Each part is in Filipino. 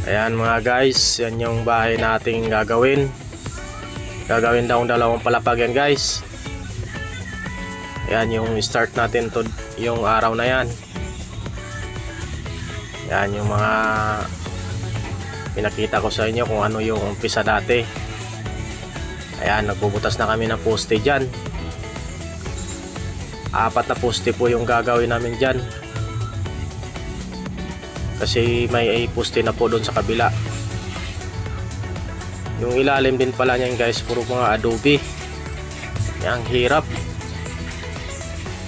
Ayan mga guys, yan yung bahay nating gagawin. Gagawin daw dalawang palapag yan guys. Ayan yung start natin to, yung araw na yan. Yan yung mga pinakita ko sa inyo kung ano yung umpisa dati. Ayan, nagbubutas na kami ng poste dyan. 4 na poste po yung gagawin namin dyan. Kasi may poste na po doon sa kabila. Yung ilalim din pala niyan guys, puro mga adobe. Yan, hirap.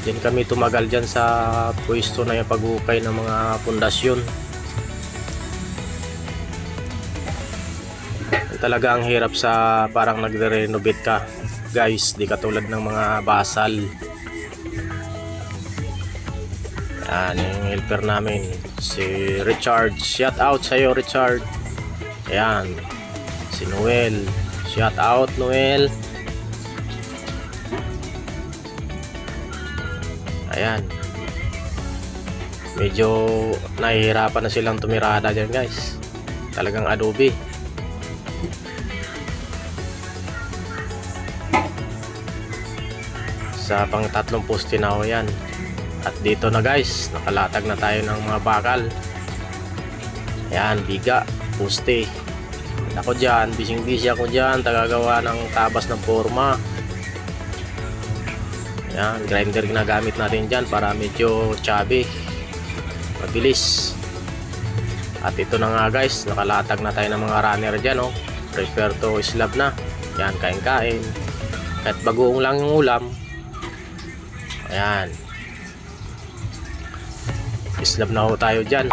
Diyan kami tumagal dyan sa pwesto na yung pag-ukay ng mga pundasyon. Talaga ang hirap sa parang nagre-renovate ka guys, di katulad ng mga basal. Yan yung helper namin, si Richard. Shout out sa'yo Richard. Ayan, si Noel. Shout out Noel. Ayan, medyo nahihirapan na silang tumirada dyan guys. Talagang adobe. Sa pang 3 poste na ho yan. At dito na guys, nakalatag na tayo ng mga bakal. Ayan, biga, poste. Ako dyan, busy ako dyan, tagagawa ng tabas ng forma. Ayan, grinder ginagamit natin dyan para medyo chubby, mabilis. At ito na nga guys, nakalatag na tayo ng mga runner dyan, oh. Prepare to slab na. Ayan, kain-kain. Kahit bagoong lang yung ulam. Ayan, slab na ho tayo dyan.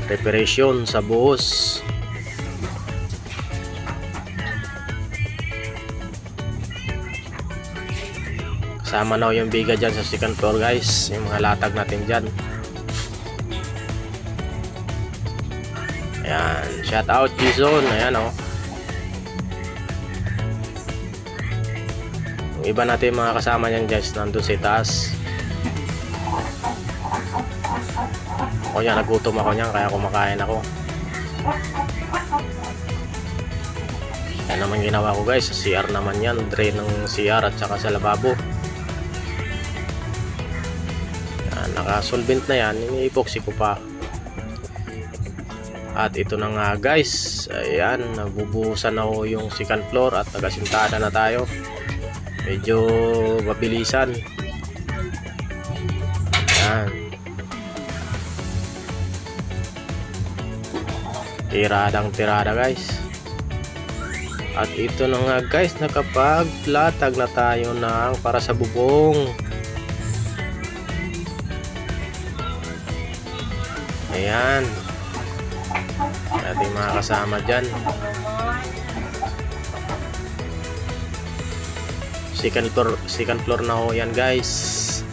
Preparation sa buhos. Kasama na yung biga dyan sa second floor guys, yung mga latag natin dyan. Ayan, shout out Jason. Ayan o, yung iba natin mga kasama nyan guys nandun sa taas. Ako yan, nagutom ako nyan kaya kumakain ako. Yan naman ginawa ko guys, sa CR naman yan, drain ng CR at saka sa lababo. Yan, nakasolvent na yan, ini-epoxy ko pa. At ito na nga guys, ayan, nabubuhusan na ho yung second floor at nagasintada na tayo. Medyo mabilisan. Ayan, tiradang tirada guys. At ito na nga guys, nakapaglatag na tayo ng para sa bubong. Ayan, ating mga kasama dyan. Second floor na ho yan guys,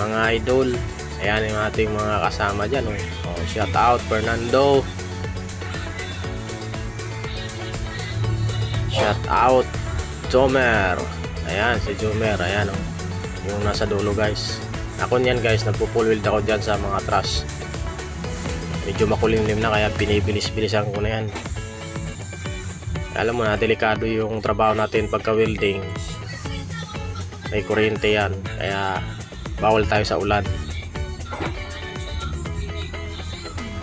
mga idol. Ayan yung ating mga kasama dyan, oh. Oh, shout out Fernando. Shout out Jomer. Ayan si Jomer. Ayan oh, yung nasa dulo guys. Ako niyan guys, nagpo-full weld ako dyan sa mga truss. Medyo makulimlim na kaya binibilis-bilisan ko na yan. Alam mo na, delikado yung trabaho natin pagka welding. May kuryente yan, kaya bawal tayo sa ulan.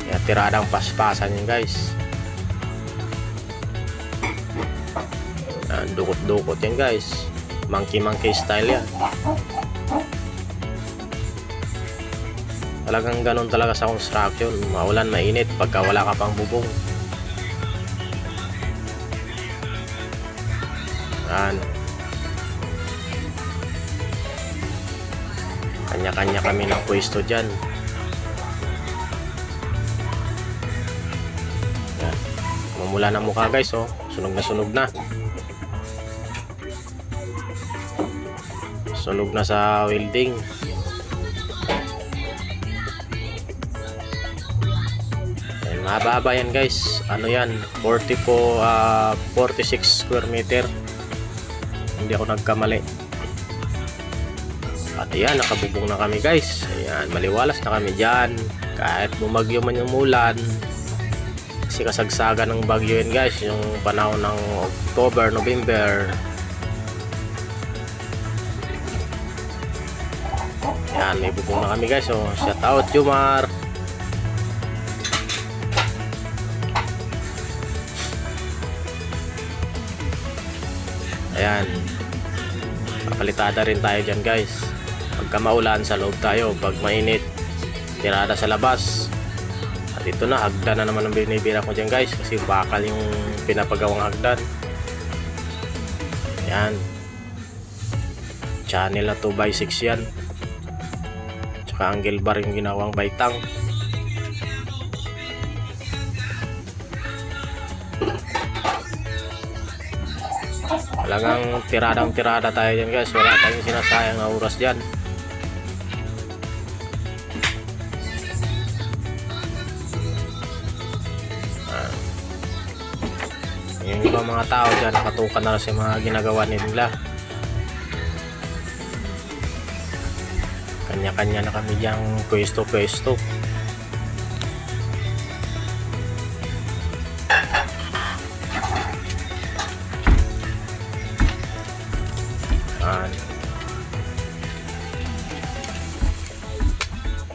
Kaya tiradang paspasan yun guys. Dukot-dukot yan guys, monkey style yan. Talagang ganun talaga sa construction, maulan mainit pagka wala ka pang bubong. Yan, kanya-kanya kami ng pwesto dyan. Yan, mamula ng mukha guys, oh. Sunog na sunog na. Sunog na sa welding. Ayan, mababa yan guys. Ano yan, 46 square meter. Hindi ako nagkamali. At Ayan, nakabubong na kami guys. Ayan, maliwalas na kami dyan. Kahit bumagyo man yung ulan. Kasi kasagsagan ng bagyo yun guys. Yung panahon ng October, November. Ayan, may bubong na kami guys. So, shout out Jomar. Ayan. Papalitada rin tayo dyan guys. Pagka maulan sa loob tayo. Pag mainit, tirada sa labas. At ito na, hagdan na naman ang binibira ko dyan guys. Kasi bakal yung pinapagawang hagdan. Ayan. Channel na 2x6 yan. Tsaka angle bar yung ginawang baitang. Talagang tiradang-tirada tayo dyan guys. Wala tayong sinasayang na oras dyan. Yung ibang mga tao dyan, nakatukan na sa mga ginagawa nila. Kanya-kanya na kami dyan pwesto-pwesto.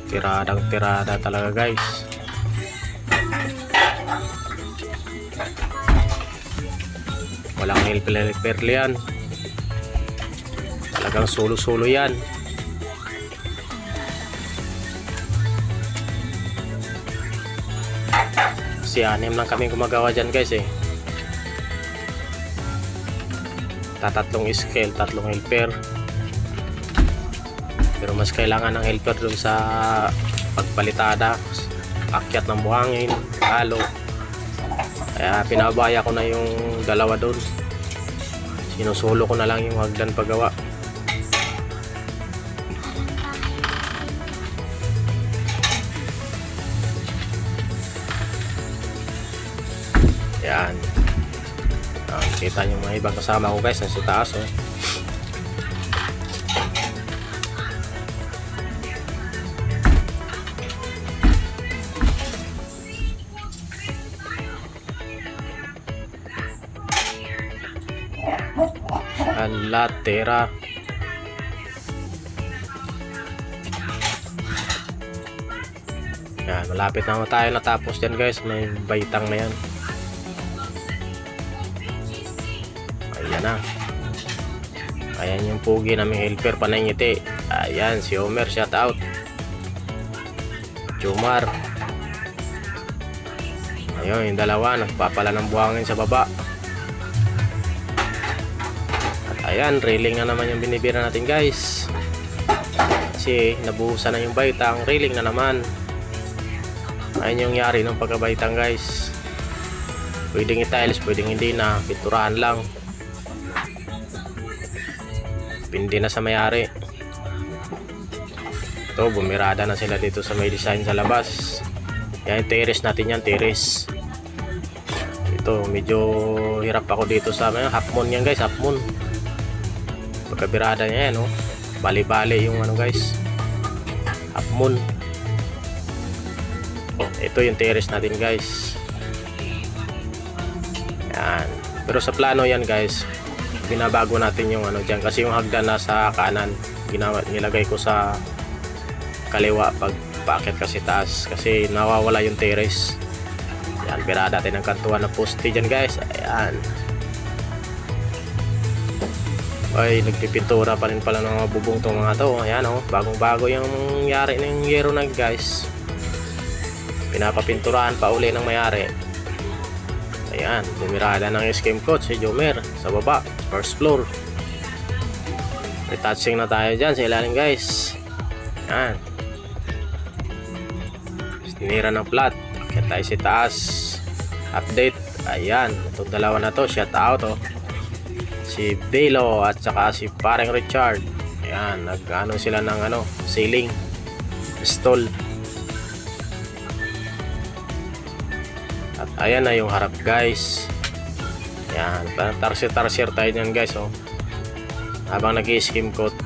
Tiradang-tirada talaga guys. Walang helper yan. Talagang solo-solo yan. Kasi 6 lang kami gumagawa dyan guys eh. Tatlong scale, 3 helper. Pero mas kailangan ng helper dun sa pagpalitada, akyat ng buhangin, halo. Kaya pinabaya ko na yung dalawa dun. Sinusulo ko na lang yung hagdan paggawa. Yan. Kita nyo mga ibang kasama ko guys nasa taas oh. Latera. Yan, malapit na tayo natapos dyan guys. May baitang na yan. Ayan na. Ayan yung pugi naming helper panay ngiti. Ayan si Homer, shout out. Jomar. Ayun yung dalawa, nagpapala ng buhangin sa baba. Ayan, railing na naman yung binibira natin guys. Kasi nabuhusan na yung baitang, railing na naman. Ayun yung yari ng pagkabaitang guys. Pwedeng i-tiles, pwedeng hindi na, pinturahan lang. Pindi na sa mayari. Ito, bumirada na sila dito sa may design sa labas. Yan, terrace natin yan, terrace. Ito, medyo hirap ako dito sa half moon yan guys, half moon. Pagkabirada niya yan, oh. Bali-bali yung ano guys, half moon. Ito yung terrace natin guys. Yan. Pero sa plano yan guys, binabago natin yung ano dyan. Kasi yung hagdan nasa kanan, nilagay ko sa kaliwa pag paakyat kasi taas. Kasi nawawala yung terrace. Yan, birada natin ng kantuan na poste dyan guys. Ayan. Ay, nagpipintura pa rin pala ng mga bubong tong mga to. Ayan oh, bagong bago yung yari ng yero na guys. Pinapapinturahan pa uli ng mayari. Ayan, bumirada ng escape coach si Jomer sa baba, first floor. Retouching na tayo dyan sa ilalim guys. Ayan. Tinira ng plat. Kaya tayo sa taas. Update. Ayan, itong dalawa na to, shout out oh. Si Belo at saka si pareng Richard. Ayan, nag-ano sila ng ano, ceiling stall. At ayan na yung harap guys. Ayan, parang tarsier tayo dyan guys oh. Habang nag-i-skim coat.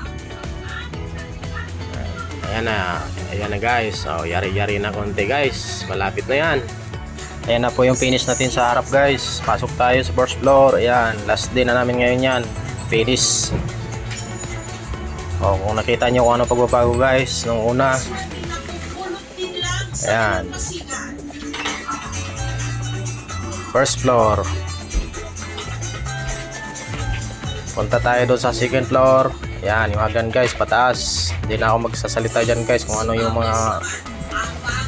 Ayan na guys. So, yari-yari na konti guys. Malapit na yan. Ayan na po yung finish natin sa harap guys. Pasok tayo sa first floor. Ayan, last day na namin ngayon yan. Finish. O, kung nakita nyo kung ano pagbabago guys nung una. Ayan. First floor. Punta tayo doon sa second floor. Ayan, yung hagan guys, pataas. Hindi na ako magsasalita dyan guys kung ano yung mga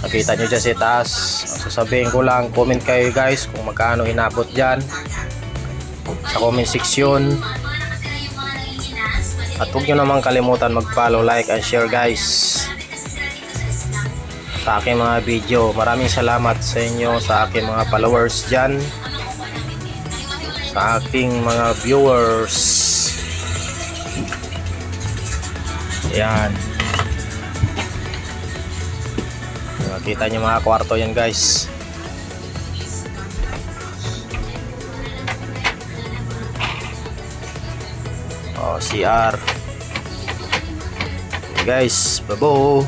nakita nyo dyan sa taas. Sasabihin ko lang, comment kayo guys kung magkano inabot dyan sa comment section. At huwag nyo naman kalimutan mag-follow, like, and share guys sa aking mga video. Maraming salamat sa inyo, sa aking mga followers dyan, sa aking mga viewers. Ayan, nakita nyo mga kwarto yan guys. CR. Okay guys, babo.